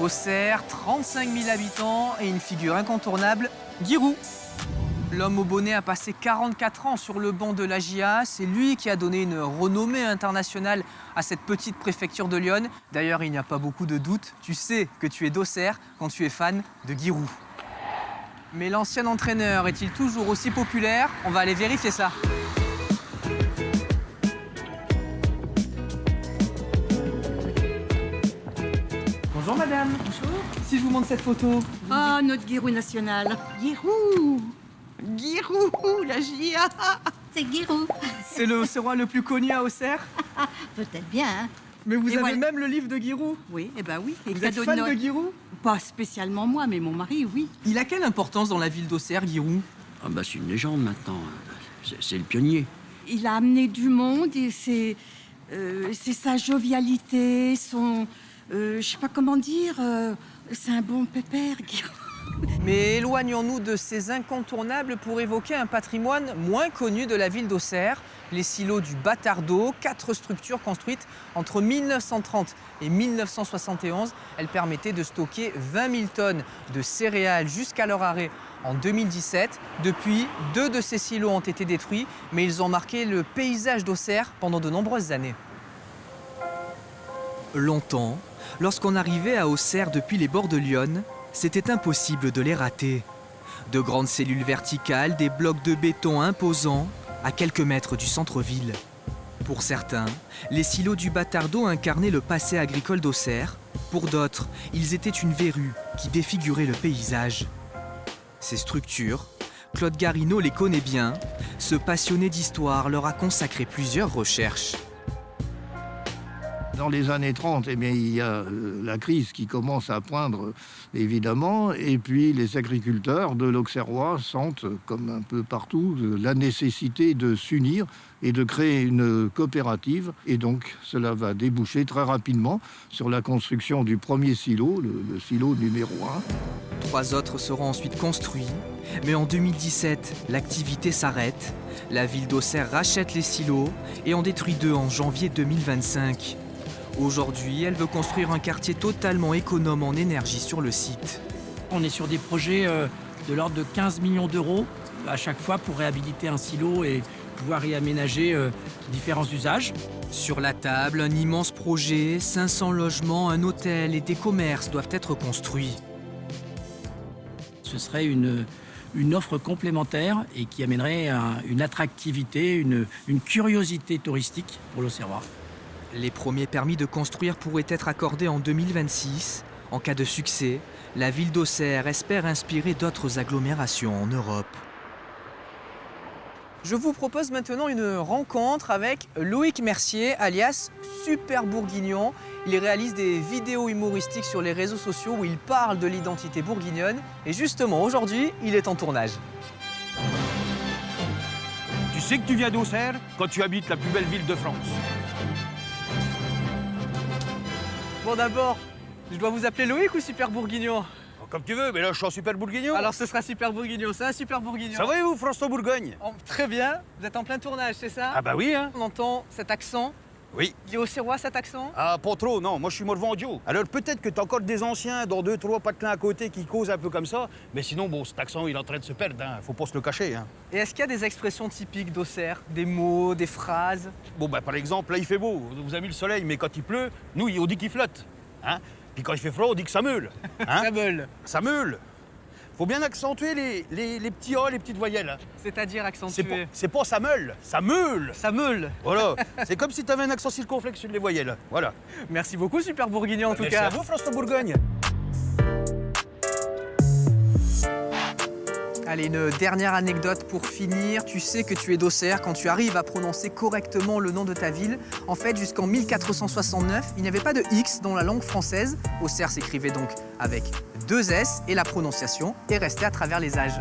Auxerre, 35 000 habitants et une figure incontournable, Giroud. L'homme au bonnet a passé 44 ans sur le banc de l'AJA. C'est lui qui a donné une renommée internationale à cette petite préfecture de Lyon. D'ailleurs, il n'y a pas beaucoup de doutes. Tu sais que tu es d'Auxerre quand tu es fan de Giroud. Mais l'ancien entraîneur est-il toujours aussi populaire? On va aller vérifier ça. Bonjour madame. Bonjour. Si je vous montre cette photo. Ah, notre Giroud national. Giroud, la GIA. C'est Giroud. C'est le Auxerrois le plus connu à Auxerre. Peut-être bien, hein. Mais vous Et avez voilà. même le livre de Giroud. Oui, eh ben oui. Et Vous êtes cadeau fan Noël. de Giroud? Pas spécialement moi, mais mon mari, oui. Il a quelle importance dans la ville d'Auxerre, Giroud? Ah bah c'est une légende maintenant. C'est le pionnier. Il a amené du monde et c'est sa jovialité, son... je sais pas comment dire... c'est un bon pépère, Giroud. Mais éloignons-nous de ces incontournables pour évoquer un patrimoine moins connu de la ville d'Auxerre, les silos du Batardeau, 4 structures construites entre 1930 et 1971. Elles permettaient de stocker 20 000 tonnes de céréales jusqu'à leur arrêt en 2017. Depuis, 2 de ces silos ont été détruits, mais ils ont marqué le paysage d'Auxerre pendant de nombreuses années. Longtemps, lorsqu'on arrivait à Auxerre depuis les bords de Lyon, c'était impossible de les rater. De grandes cellules verticales, des blocs de béton imposants, à quelques mètres du centre-ville. Pour certains, les silos du Batardeau incarnaient le passé agricole d'Auxerre. Pour d'autres, ils étaient une verrue qui défigurait le paysage. Ces structures, Claude Garino les connaît bien. Ce passionné d'histoire leur a consacré plusieurs recherches. Dans les années 30, eh bien, il y a la crise qui commence à poindre, évidemment, et puis les agriculteurs de l'Auxerrois sentent, comme un peu partout, la nécessité de s'unir et de créer une coopérative. Et donc, cela va déboucher très rapidement sur la construction du premier silo, le silo numéro 1. 3 autres seront ensuite construits, mais en 2017, l'activité s'arrête. La ville d'Auxerre rachète les silos et en détruit 2 en janvier 2025. Aujourd'hui, elle veut construire un quartier totalement économe en énergie sur le site. On est sur des projets de l'ordre de 15 millions d'euros à chaque fois pour réhabiliter un silo et pouvoir y aménager différents usages. Sur la table, un immense projet, 500 logements, un hôtel et des commerces doivent être construits. Ce serait une offre complémentaire et qui amènerait une attractivité, une curiosité touristique pour l'Auxerrois. Les premiers permis de construire pourraient être accordés en 2026. En cas de succès, la ville d'Auxerre espère inspirer d'autres agglomérations en Europe. Je vous propose maintenant une rencontre avec Loïc Mercier, alias Super Bourguignon. Il réalise des vidéos humoristiques sur les réseaux sociaux où il parle de l'identité bourguignonne. Et justement, aujourd'hui, il est en tournage. Tu sais que tu viens d'Auxerre quand tu habites la plus belle ville de France. Bon, d'abord, je dois vous appeler Loïc ou Super Bourguignon? Comme tu veux, mais là je suis en super bourguignon. Alors ce sera Super Bourguignon, c'est un Super Bourguignon. Ça va et vous, François-Bourgogne? Oh, très bien, vous êtes en plein tournage, c'est ça? Ah bah oui, hein. On entend cet accent. Oui. Il est auxerrois cet accent? Ah, pas trop, non. Moi, je suis morvandio. Alors, peut-être que t'as encore des anciens dans 2-3 patelins à côté qui causent un peu comme ça. Mais sinon, bon, cet accent, il est en train de se perdre, hein. Faut pas se le cacher, hein. Et est-ce qu'il y a des expressions typiques d'Auxerre? Des mots, des phrases? Bon, bah, par exemple, là, il fait beau. Vous avez mis le soleil, mais quand il pleut, nous, on dit qu'il flotte, hein. Puis quand il fait froid, on dit que ça meule, hein. Ça meule. Ça meule. Faut bien accentuer les petits A, les petites voyelles, hein. C'est-à-dire accentué. C'est pas ça meule, ça meule. Ça meule. Voilà. C'est comme si t'avais un accent circonflexe sur les voyelles. Voilà. Merci beaucoup, Super Bourguignon, en tout Merci cas. à vous, François-Bourgogne. Allez, une dernière anecdote pour finir. Tu sais que tu es d'Auxerre quand tu arrives à prononcer correctement le nom de ta ville. En fait, jusqu'en 1469, il n'y avait pas de X dans la langue française. Auxerre s'écrivait donc avec 2 S et la prononciation est restée à travers les âges.